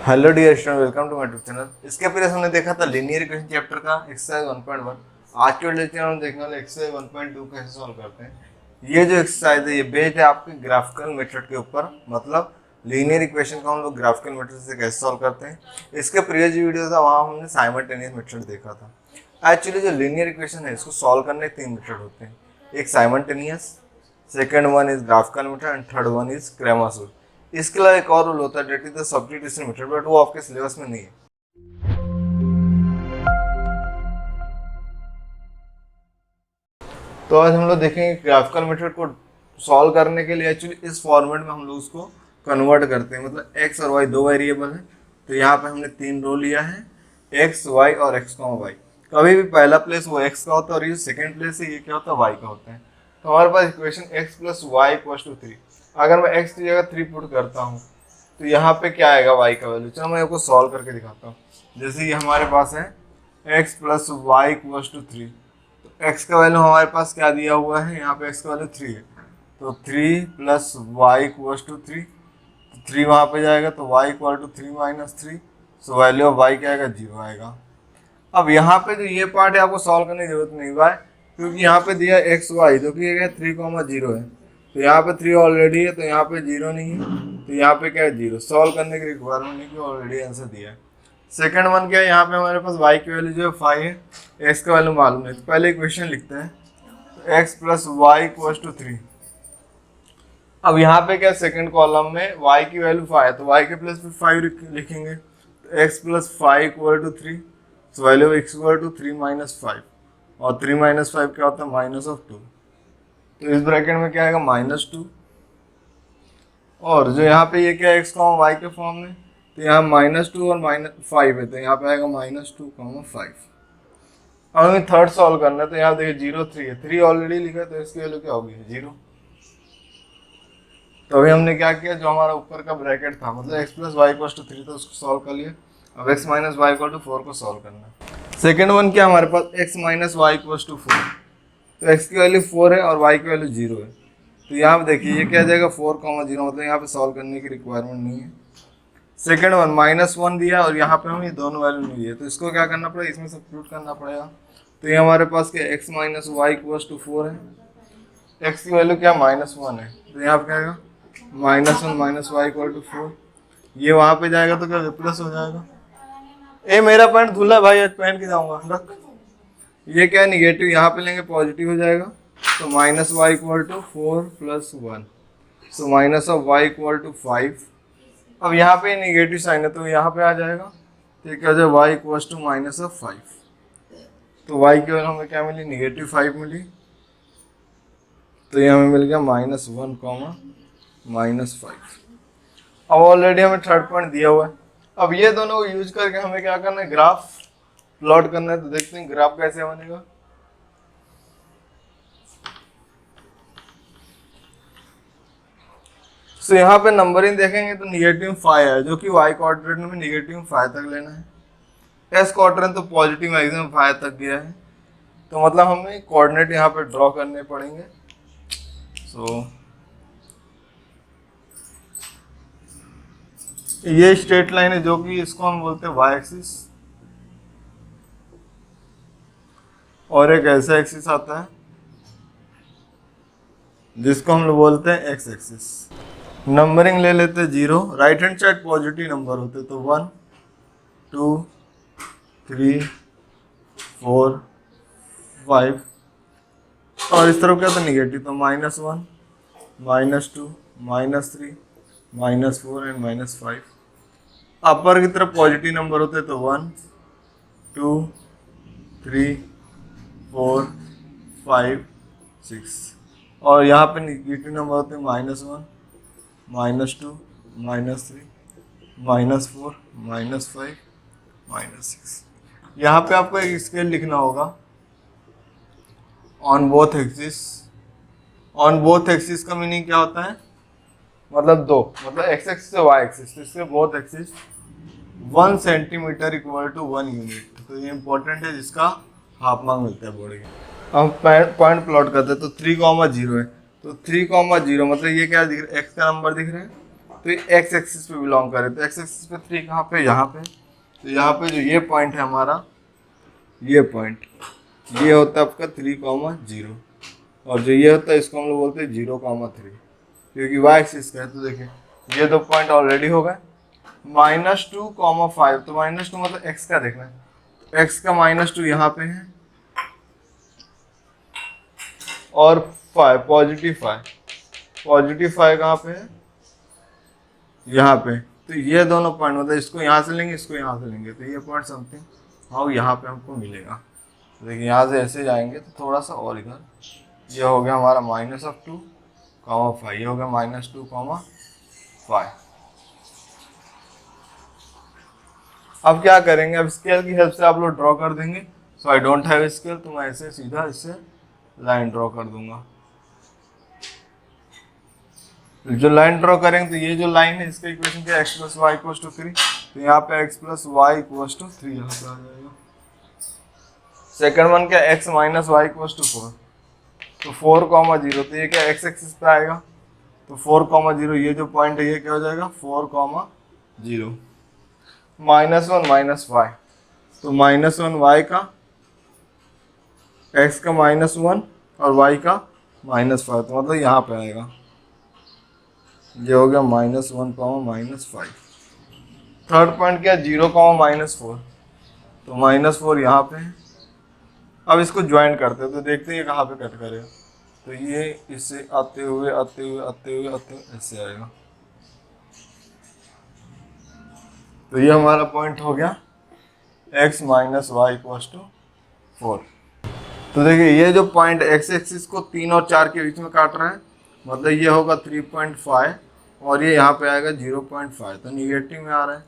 Hello dear student, welcome to my YouTube channel. इसके पहले हमने देखा था लीनियर इक्वेशन चैप्टर का एक्सरसाइज 1.1। आज के लेक्चर में हम देखने वाले एक्सरसाइज 1.2 कैसे सॉल्व करते हैं। ये जो एक्सरसाइज है ये बेस्ड है आपके ग्राफिकल मेथड के ऊपर, मतलब लीनियर इक्वेशन को हम लोग ग्राफिकल मेथड से कैसे सॉल्व करते हैं। इसके प्रीवियस वीडियो था, वहाँ हमने साइमल्टेनियस मेथड देखा था। एक्चुअली जो लीनियर इक्वेशन है इसको सॉल्व करने के 3 मेथड होते हैं। एक simultaneous, second one is graphical method and third one is Cramer's rule. इसके अलावा एक और रूल होता है that is the substitution method, but वो आपके सिलेबस में नहीं है। तो आज हम लोग देखेंगे ग्राफिकल मेथड को सॉल्व करने के लिए एक्चुअली इस फॉर्मेट में हम लोग उसको कन्वर्ट करते हैं। मतलब एक्स और वाई 2 वेरिएबल है, तो यहाँ पे हमने 3 रो लिया है, एक्स वाई और एक्स कॉमा वाई। कभी भी पहला प्लेस वो एक्स का होता है और ये सेकेंड प्लेस है, ये क्या होता है वाई का होता है। तो हमारे पास equation X plus Y equal to 3। अगर मैं एक्स की जगह 3 पुट करता हूँ तो यहाँ पे क्या आएगा वाई का वैल्यू। चलो मैं आपको सॉल्व करके दिखाता हूँ। जैसे ये हमारे पास है x plus Y equal to 3, तो एक्स का वैल्यू हमारे पास क्या दिया हुआ है, यहाँ पे एक्स का वैल्यू 3 है, तो 3 प्लस वाई इक्वल टू 3, 3 वहाँ पे जाएगा तो y equal to 3 minus 3, so value of y क्या आएगा, 0 आएगा। अब यहाँ पे जो ये पार्ट है आपको सॉल्व करने की जरूरत नहीं हुआ है, क्योंकि यहाँ पे दिया एक्स वाई जो कि 3,0 है, तो यहाँ पे 3 ऑलरेडी है, तो यहाँ पे 0 नहीं है, तो यहाँ पे क्या है 0। सॉल्व करने की रिक्वायरमेंट नहीं, कि ऑलरेडी आंसर दिया है। सेकंड वन क्या है, यहाँ पे हमारे पास y की वैल्यू जो है 5 है, x का वैल्यू मालूम है, तो पहले इक्वेशन लिखते हैं, तो x plus Y equal to 3। अब यहाँ पे क्या सेकंड कॉलम में y की वैल्यू 5 है, तो y के प्लस 5 लिखेंगे, तो x प्लस 5 इक्वल टू 3, तो value x equal to 3 minus 5, और 3 माइनस 5 क्या होता है माइनस ऑफ 2, तो इस ब्रैकेट में क्या आएगा -2। और जो यहाँ पे ये क्या है एक्स कॉमा वाई के फॉर्म में, तो यहाँ -2 और -5 है, तो यहाँ पे आएगा -2,5। अब हमें थर्ड सॉल्व करना है, तो यहाँ देखिए 0 3 है, 3 ऑलरेडी लिखा है, तो इसकी वैल्यू क्या होगी 0। तो अभी हमने क्या किया, जो हमारा ऊपर का ब्रैकेट था, मतलब x plus Y equal to 3 था, उसको सॉल्व कर लिया। अब x minus y equal to 4 को सॉल्व करना है। सेकेंड वन क्या हमारे पास x minus y equal to 4, तो x की वैल्यू 4 है और y की वैल्यू 0 है, तो यहाँ पे देखिए ये क्या आ जाएगा 4,0, मतलब यहाँ पे सॉल्व करने की रिक्वायरमेंट नहीं है। सेकेंड वन -1 दिया और यहाँ पे हम ये दोनों वैल्यू नहीं दिए, तो इसको क्या करना पड़ेगा, इसमें सब्स्टिट्यूट करना पड़ेगा। तो ये हमारे पास क्या x minus y equal to 4 है, x की वैल्यू क्या -1 है, तो यहाँ पे क्या आएगा -1 माइनस वाई इक्वल टू 4, ये वहाँ पे जाएगा तो क्या रिप्लेस हो जाएगा। ए मेरा पैंट धुला भाई, आज पहन के जाऊँगा, रख। ये क्या निगेटिव यहाँ पे लेंगे पॉजिटिव हो जाएगा, तो minus y equal to 4 plus 1, so minus of y equal to 5। अब यहाँ पे निगेटिव साइन है तो यहाँ पे आ जाएगा, तो ये क्या हो जाए y equal to minus of 5, तो वाई की वैल्यू हमें क्या मिली -5 मिली, तो ये हमें मिल गया -1, -5। अब ऑलरेडी हमें थर्ड पॉइंट दिया हुआ है। अब ये दोनों को यूज करके हमें क्या करना है, ग्राफ प्लॉट करना है। तो देखते हैं ग्राफ कैसे बनेगा। तो यहाँ पे नंबरिंग देखेंगे तो -5 है, जो कि y क्वाड्रेंट में -5 तक लेना है। s क्वाड्रेंट तो पॉजिटिव मैक्सिमम 5 तक गया है, तो मतलब हमें कोऑर्डिनेट यहाँ पे ड्रॉ करने पड़ेंगे। ये स्ट्रेट लाइन है, जो कि इसको हम बोलते हैं y एक्सिस, और एक ऐसा एक्सिस आता है जिसको हम लोग बोलते हैं x एक्सिस। नंबरिंग ले लेते हैं 0, right hand side positive number होते तो 1 2 3 4 5, और इस तरफ क्या था निगेटिव, तो -1 -2 -3 -4 एंड -5। अपर की तरफ पॉजिटिव नंबर होते तो 1 2 3 4 5 6, और यहाँ पे निगेटिव नंबर होते हैं -1 -2 -3 -4 -5 -6। यहाँ पे आपको एक स्केल लिखना होगा on both axis. On both axis का मीनिंग क्या होता है, मतलब दो, मतलब x एक्सिस से y एक्सिस, तो इसके both axis 1 centimetre equal to 1 unit. तो ये इंपॉर्टेंट है, जिसका हाफ मार्क मिलता है बोर्ड के। हम पॉइंट प्लॉट करते हैं, तो 3,0 है, तो 3,0 मतलब ये क्या दिख रहा है, x का नंबर दिख रहा है, तो ये एक्स एक्सिस पे बिलोंग करे, तो एक्स एक्सिस पे 3 कहाँ पे, यहाँ पे। तो यहाँ पे जो ये पॉइंट है हमारा, ये पॉइंट ये होता है आपका 3,0, और जो ये होता है इसको हम लोग बोलते हैं 0,3, क्योंकि वाई एक्सिस का है। तो देखिए ये 2 पॉइंट ऑलरेडी हो गए। -2,5, तो -2 मतलब एक्स का देखना है, एक्स का -2 यहाँ पे है, और 5 पॉजिटिव 5 कहाँ पे है, यहाँ पे। तो ये दोनों पॉइंट मतलब इसको यहाँ से लेंगे, इसको यहाँ से लेंगे, तो ये पॉइंट समथिंग हाँ यहाँ पे हमको मिलेगा। तो देखिए यहाँ से ऐसे जाएंगे तो थोड़ा सा और इधर, ये हो गया हमारा -2,5, ये हो गया -2,5। अब क्या करेंगे, अब स्केल की हेल्प से आप लोग ड्रॉ कर देंगे। सो आई डोंट हैव स्केल, तो मैं ऐसे सीधा इससे लाइन ड्रॉ कर दूंगा। जो लाइन ड्रॉ करेंगे तो ये जो लाइन है इसका इक्वेशन क्या है, x + y = 3, तो यहाँ पे x + y = 3 यहाँ पे आ जाएगा। सेकंड वन क्या, x - y = 4, तो 4,0, तो ये क्या x एक्सिस पे आएगा, तो 4,0 ये जो पॉइंट है ये क्या हो जाएगा 4,0, -1 - y, तो -1 y का, x का -1 और y का -5, तो मतलब यहाँ पे आएगा, ये हो गया -1, -5। थर्ड पॉइंट क्या, 0, -4, तो -4 यहाँ पे है। अब इसको ज्वाइन करते हैं तो देखते हैं ये कहाँ पे कट करेगा, तो ये इससे आते हुए ऐसे आएगा। तो ये हमारा पॉइंट हो गया x - y = 4। तो देखिए ये जो पॉइंट x एक्सिस को 3 और 4 के बीच में काट रहा है, मतलब ये होगा 3.5 और ये यहाँ पे आएगा 0.5, तो निगेटिव में आ रहा है,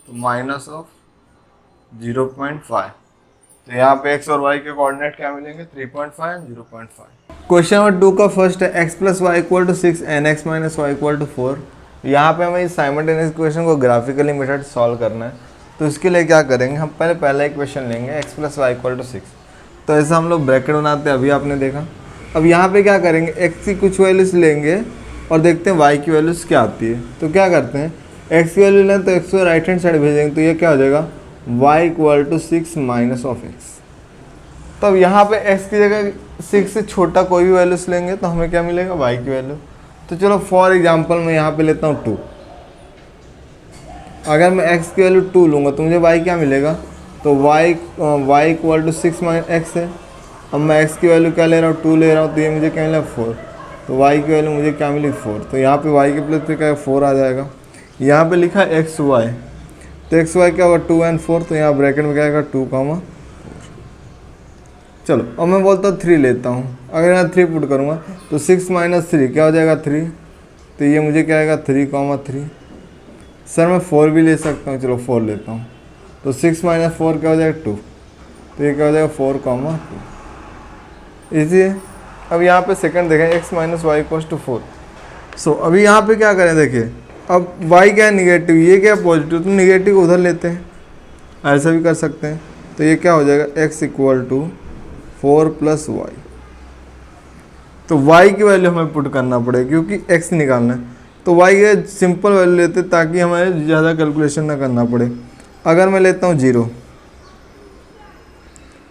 तो -0.5। तो यहाँ पे x और y के कोऑर्डिनेट क्या मिलेंगे, 3.5 और 0.5। क्वेश्चन नंबर 2 का फर्स्ट है x + y = 6 and x - y = 4। यहाँ पे हमें इस साइमल्टेनियस इक्वेशन को ग्राफिकली मेथड सॉल्व करना है। तो इसके लिए क्या करेंगे, हम पहला इक्वेशन लेंगे x + y = 6, तो ऐसा हम लोग ब्रैकेट बनाते हैं, अभी आपने देखा। अब यहाँ पे क्या करेंगे, x की कुछ वैल्यूज लेंगे और देखते हैं y की वैल्यूज क्या आती है। तो क्या करते हैं, x की वैल्यू लें तो x को राइट हैंड साइड भेजेंगे, तो ये क्या हो जाएगा y = 6 - x। तो अब यहाँ पे x की जगह 6 से छोटा कोई भी वैल्यूज लेंगे तो हमें क्या मिलेगा, y की वैल्यू। तो चलो फॉर एग्जांपल मैं यहाँ पे लेता हूँ 2। अगर मैं x की वैल्यू 2 लूँगा तो मुझे y क्या मिलेगा, तो y = 6 - x है। अब मैं x की वैल्यू क्या ले रहा हूँ, 2 ले रहा हूँ, तो ये मुझे क्या मिला 4, तो y की वैल्यू मुझे क्या मिली 4, तो यहाँ पे y के प्लेस पे क्या 4 आ जाएगा। यहाँ पे लिखा है x y, तो x y क्या होगा 2 और 4, तो यहाँ ब्रैकेट में क्या आएगा 2, चलो अब मैं बोलता हूँ 3 लेता हूँ। अगर यहाँ 3 पुट करूँगा तो 6 - 3 क्या हो जाएगा 3, तो ये मुझे क्या आएगा 3, सर मैं 4 भी ले सकता हूँ, चलो 4 लेता हूँ, तो 6 - 4 क्या हो जाएगा 2, तो ये क्या हो जाएगा 4, 2 इजी है। अब यहाँ पे सेकंड देखें x - y = 4। सो अभी यहाँ पे क्या करें, देखिए अब y क्या है निगेटिव, ये क्या है पॉजिटिव, तो निगेटिव उधर लेते हैं, ऐसा भी कर सकते हैं। तो ये क्या हो जाएगा x = 4 + y, तो y की वैल्यू हमें पुट करना पड़ेगा क्योंकि x निकालना है, तो y के सिंपल वैल्यू लेते ताकि हमें ज़्यादा कैलकुलेशन ना करना पड़े। अगर मैं लेता हूँ 0,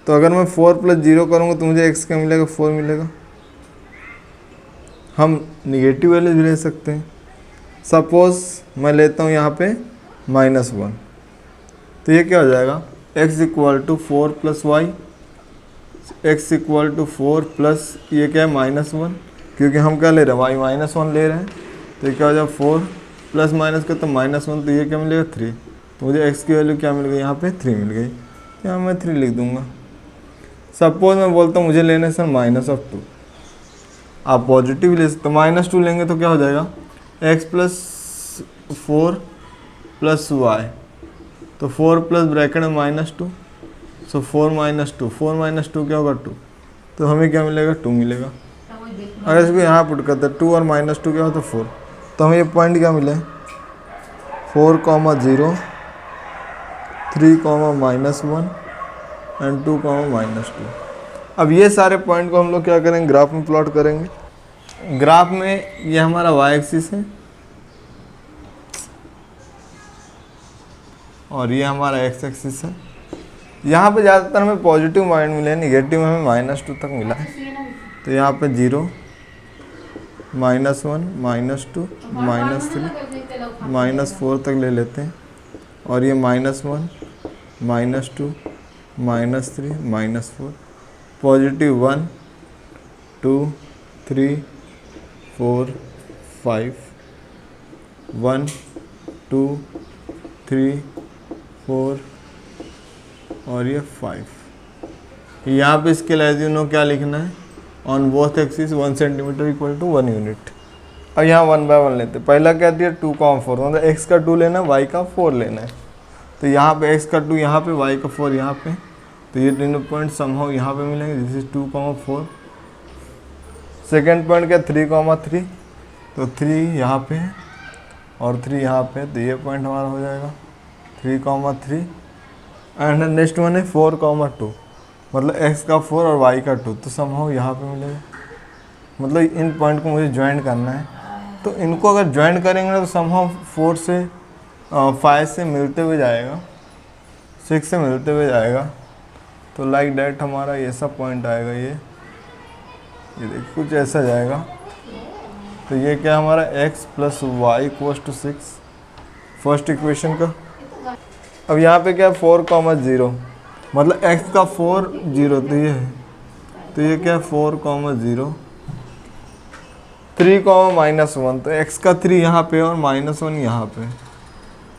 तो अगर मैं 4 + 0 करूँगा तो मुझे x क्या मिलेगा 4 मिलेगा। हम निगेटिव वैल्यू भी ले सकते हैं, सपोज मैं लेता हूँ यहाँ पे -1, तो ये क्या हो जाएगा x = 4 + y, x = 4 प्लस ये क्या है -1, क्योंकि हम क्या ले रहे हैं y -1 ले रहे हैं, तो ये क्या हो जाएगा 4 प्लस माइनस का तो -1, तो ये क्या मिलेगा 3, तो मुझे x की वैल्यू क्या मिल गई यहाँ पे 3 मिल गई, यहाँ मैं 3 लिख दूँगा। सपोज मैं बोलता हूँ मुझे लेने सर -2, आप पॉजिटिव ले सकते, -2 लेंगे तो क्या हो जाएगा x + 4 + y, तो 4 प्लस ब्रैकेट में -2, सो 4 - 2, 4 - 2 क्या होगा 2, तो हमें क्या मिलेगा 2 मिलेगा। अगर इसको यहाँ पुट करते 2 और -2 क्या होता 4, तो हमें ये पॉइंट क्या मिले 4, 0, 3, -1 एंड 2, -2। अब ये सारे पॉइंट को हम लोग क्या करेंगे ग्राफ में प्लॉट करेंगे। ग्राफ में ये हमारा y एक्सिस है और ये हमारा एक्स एक्सिस है। यहाँ पे ज़्यादातर हमें पॉजिटिव पॉइंट मिले, निगेटिव में हमें -2 तक मिला है। तो यहाँ पे 0, -1, -2, -3, -4 तक ले लेते हैं। और ये -1, -2, -3, -4, पॉजिटिव 1, 2, 3, 4, 5, 1, 2, 3, 4 और ये 5। यहाँ पे इसके लिए यू नो क्या लिखना है, on both axis 1 centimetre equal to 1 unit. अब यहाँ 1 बाय 1 लेते हैं। पहला क्या दिया 2,4, मतलब x का 2 लेना है, y का 4 लेना है। तो यहाँ पे x का 2 यहाँ पे, y का 4 यहाँ पे, तो ये तीनों पॉइंट समहाउ यहाँ पे मिलेंगे। This is 2,4। सेकेंड पॉइंट क्या 3,3, तो 3 यहाँ पे है और 3 यहाँ पे, तो ये पॉइंट हमारा हो जाएगा 3,3। एंड नेक्स्ट वन है 4,2, मतलब x का 4 और y का 2, तो समहाउ यहाँ पे मिलेगा। मतलब इन पॉइंट को मुझे ज्वाइन करना है, तो इनको अगर ज्वाइन करेंगे ना तो समहाउ 4 से 5 से मिलते हुए जाएगा, 6 से मिलते हुए जाएगा। तो लाइक डैट हमारा ये सब पॉइंट आएगा। ये देखिए कुछ ऐसा जाएगा। तो ये क्या हमारा x + y = 6, फर्स्ट इक्वेशन का। अब यहाँ पे क्या 4,0, मतलब x का 4 0, तो ये है, तो ये क्या 4,0, 3, -1, तो x का 3 यहाँ पे और -1 यहाँ पे,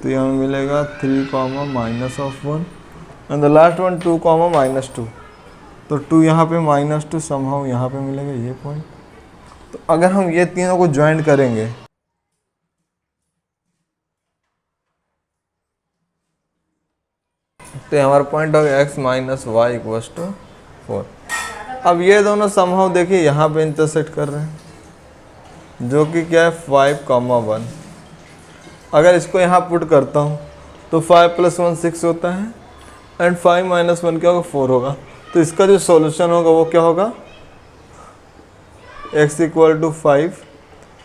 तो यहाँ मिलेगा 3, -1 एंड द लास्ट वन 2, -2, तो 2 यहाँ पे -2 समहाउ यहाँ पे मिलेगा ये पॉइंट। तो अगर हम ये तीनों को ज्वाइन करेंगे तो हमारा पॉइंट हो गया x - y = 4। अब ये दोनों समहाउ देखिए यहाँ पे इंटरसेक्ट कर रहे हैं, जो कि क्या है 5,1। अगर इसको यहाँ पुट करता हूँ तो 5 + 1 6 होता है एंड 5 - 1 क्या होगा 4 होगा। तो इसका जो सॉल्यूशन होगा वो क्या होगा, x = 5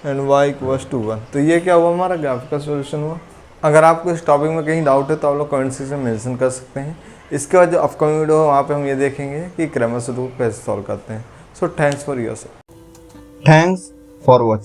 एंड y = 1। तो ये क्या हुआ, हमारा ग्राफ का सॉल्यूशन हुआ। अगर आपको इस टॉपिक में कहीं डाउट है तो आप लोग कमेंट सेक्शन में मेंशन कर सकते हैं। इसके बाद जो अपकमिंग वीडियो है वहाँ पे हम ये देखेंगे कि क्रैमर्स रूल कैसे सॉल्व करते हैं। So thanks for watching.